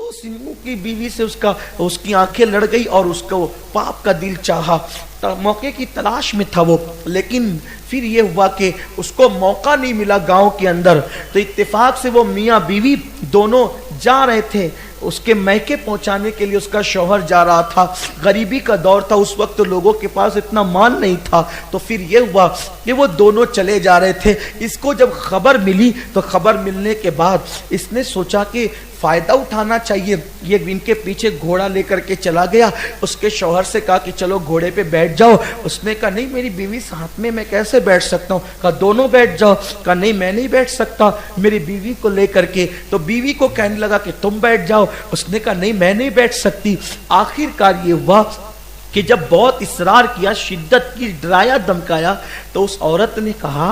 उस हिंदू की बीवी से उसकी आंखें लड़ गई और उसको पाप का दिल चाहा, मौके की तलाश में था वो। लेकिन फिर ये हुआ कि उसको मौका नहीं मिला गांव के अंदर, तो इत्तेफाक से वो मियाँ बीवी दोनों जा रहे थे उसके मैके पहुंचाने के लिए। उसका शौहर जा रहा था, गरीबी का दौर था उस वक्त, तो लोगों के पास इतना माल नहीं था। तो फिर ये हुआ कि वो दोनों चले जा रहे थे। इसको जब खबर मिली तो खबर मिलने के बाद इसने सोचा कि फायदा उठाना चाहिए। ये इनके पीछे घोड़ा लेकर के चला गया, उसके शौहर से कहा कि चलो घोड़े पे बैठ जाओ। उसने कहा नहीं, मेरी बीवी साथ में, मैं कैसे बैठ सकता हूँ। कहा दोनों बैठ जाओ। कहा नहीं, मैं नहीं बैठ सकता मेरी बीवी को लेकर के। तो बीवी को कहने लगा कि तुम बैठ जाओ। उसने कहा नहीं, मैं नहीं बैठ सकती। आखिरकार ये हुआ कि जब बहुत इसरार किया, शिद्दत की, डराया धमकाया, तो उस औरत ने कहा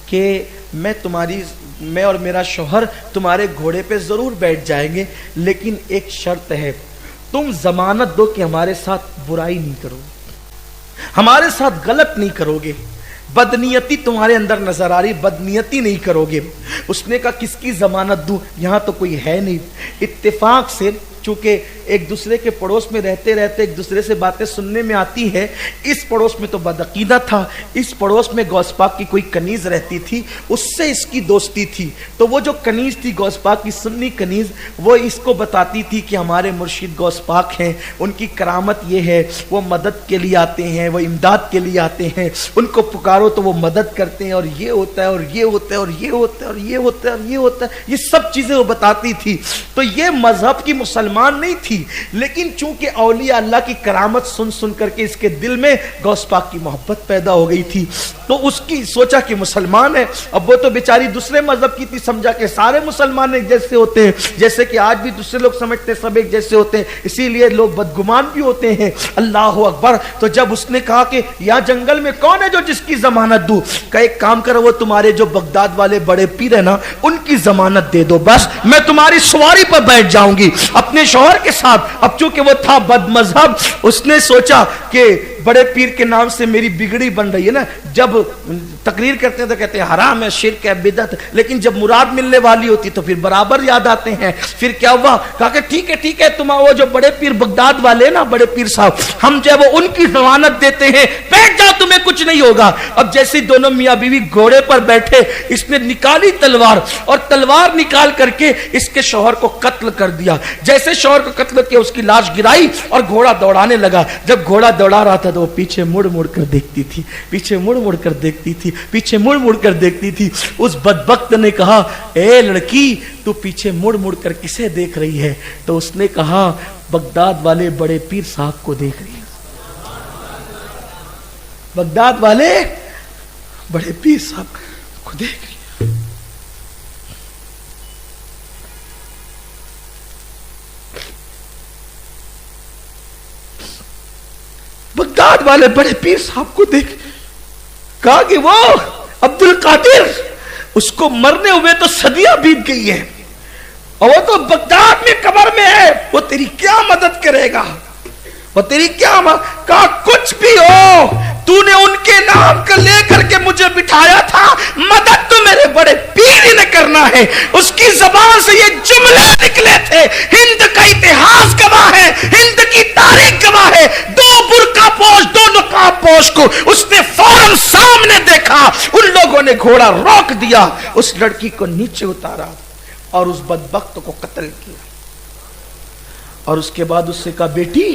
कि मैं और मेरा शौहर तुम्हारे घोड़े पे जरूर बैठ जाएंगे, लेकिन एक शर्त है, तुम जमानत दो कि हमारे साथ बुराई नहीं करोगे, हमारे साथ गलत नहीं करोगे, बदनीयती तुम्हारे अंदर नजर आ रही, बदनीयती नहीं करोगे। उसने कहा किसकी जमानत दूं, यहां तो कोई है नहीं। इत्तेफाक से चूंकि एक दूसरे के पड़ोस में रहते रहते एक दूसरे से बातें सुनने में आती है, इस पड़ोस में तो बदअकीदा था, इस पड़ोस में गौस पाक की कोई कनीज रहती थी, उससे इसकी दोस्ती थी। तो वो जो कनीज थी गौस पाक की, सुन्नी कनीज, वो इसको बताती थी कि हमारे मुर्शिद गौस पाक हैं, उनकी करामत ये है, वो मदद के लिए आते हैं, वो इमदाद के लिए आते हैं, उनको पुकारो तो वो मदद करते हैं, और ये होता है और ये होता है और ये होता है और ये होता है और ये होता है, ये सब चीजें वो बताती थी। तो ये मजहब की मुसलमान नहीं थी, लेकिन चूंकि औलिया अल्लाह की करामत सुन सुन करके इसके दिल में गौस पाक की मोहब्बत पैदा हो गई थी। तो उसकी सोचा कि मुसलमान है। अब वो तो बेचारी दूसरे मजहब की थी, समझा कि सारे मुसलमान एक जैसे होते हैं, जैसे कि आज भी दूसरे लोग समझते हैं सब एक जैसे होते हैं, इसीलिए लोग बदगुमान भी होते हैं। अल्लाह अकबर। तो जब उसने कहा कि यहाँ जंगल में कौन है जो जिसकी जमानत दूं, का एक काम करो, वो तुम्हारे जो बगदाद वाले बड़े पीर है ना, उनकी जमानत दे दो, बस मैं तुम्हारी सवारी पर बैठ जाऊंगी अपने शौहर के साथ। अब चूंकि वो था बदमजहब, उसने सोचा कि बड़े पीर के नाम से मेरी बिगड़ी बन रही है ना, जब तकरीर करते हैं तो कहते हैं हराम है, शिर्क है, बिदअत, लेकिन जब मुराद मिलने वाली होती तो फिर बराबर याद आते हैं। फिर क्या हुआ, कहा कि ठीक है तुम वो जो बड़े पीर बगदाद वाले ना, बड़े पीर साहब, हम जो वो उनकी जमानत देते हैं, बैठ जाओ तुम्हें कुछ नहीं होगा। अब जैसे दोनों मियाँ बीवी घोड़े पर बैठे, इसने निकाली तलवार और तलवार निकाल करके इसके शौहर को कत्ल कर दिया। जैसे शौहर को कत्ल किया, उसकी लाश गिराई और घोड़ा दौड़ाने लगा। जब घोड़ा दौड़ा रहा था तो वो पीछे मुड़ मुड़ कर देखती थी, पीछे मुड़ मुड़ कर देखती थी, पीछे मुड़ मुड़ कर देखती थी। उस बदबख्त ने कहा, ए लड़की, तू पीछे मुड़ मुड़ कर किसे देख रही है? तो उसने कहा, बगदाद वाले बड़े पीर साहब को देख रही है। बगदाद वाले बड़े पीर साहब को देख रही है। बगदाद वाले बड़े पीर साहब को देख, कहा कि वो अब्दुल कादिर, उसको मरने हुए तो सदियां बीत गई है और वो तो बगदाद में कब्र में है, वो तेरी क्या मदद करेगा, वो तेरी क्या कहा कुछ भी हो, तूने उनके नाम को लेकर के मुझे बिठाया था, मदद तो मेरे बड़े पीर ने करना है। उसकी जबान से ये जुमले निकले थे, हिंद का इतिहास गवाह है, हिंद की तारीख गवाह है। दो बुर्का पोश, दो नकाब पोश को उसने फौरन सामने देखा, उन लोगों ने घोड़ा रोक दिया, उस लड़की को नीचे उतारा और उस बदबख्त को कत्ल किया। और उसके बाद उससे कहा, बेटी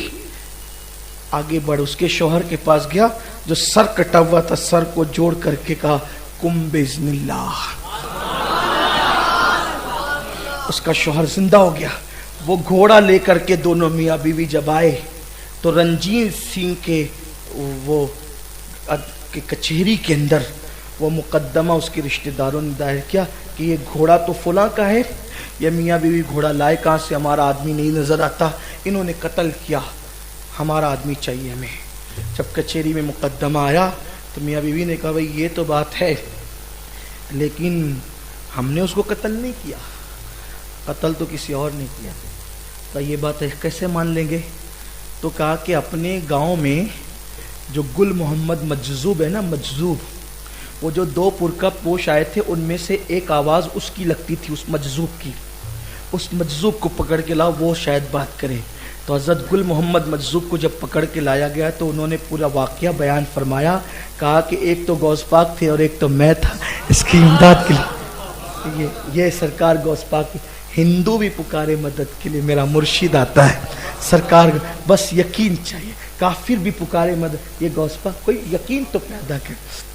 आगे बढ़। उसके शौहर के पास गया जो सर कटा हुआ था, सर को जोड़ करके कहा, कुम बिस्मिल्लाह। उसका शौहर जिंदा हो गया। वो घोड़ा लेकर के दोनों मियाँ बीवी जब आए तो रंजीत सिंह के वो के कचहरी के अंदर वो मुकदमा उसके रिश्तेदारों ने दायर किया कि ये घोड़ा तो फुला का है, ये मियाँ बीवी घोड़ा लाए कहाँ से, हमारा आदमी नहीं नजर आता, इन्होंने कत्ल किया, हमारा आदमी चाहिए हमें। जब कचहरी में मुकदमा आया तो मियाँ बीवी ने कहा, भाई ये तो बात है, लेकिन हमने उसको कत्ल नहीं किया, कत्ल तो किसी और ने किया। तो ये बात है, कैसे मान लेंगे? तो कहा कि अपने गांव में जो गुल मोहम्मद मजजूब है ना, मजजूब, वो जो दो पुरका पोश आए थे, उनमें से एक आवाज़ उसकी लगती थी, उस मजजूब की। اس مجذوب کو پکڑ کے لاؤ، وہ شاید بات کرے۔ تو حضرت گل محمد مجذوب کو جب پکڑ کے لایا گیا تو انہوں نے پورا واقعہ بیان فرمایا، کہا کہ ایک تو غوث پاک تھے اور ایک تو میں تھا اس کی امداد کے لیے۔ یہ سرکار غوث پاک، ہندو بھی پکارے مدد کے لیے، میرا مرشد آتا ہے سرکار، بس یقین چاہیے۔ کافر بھی پکارے مدد، یہ غوث پاک کوئی یقین تو پیدا کرے۔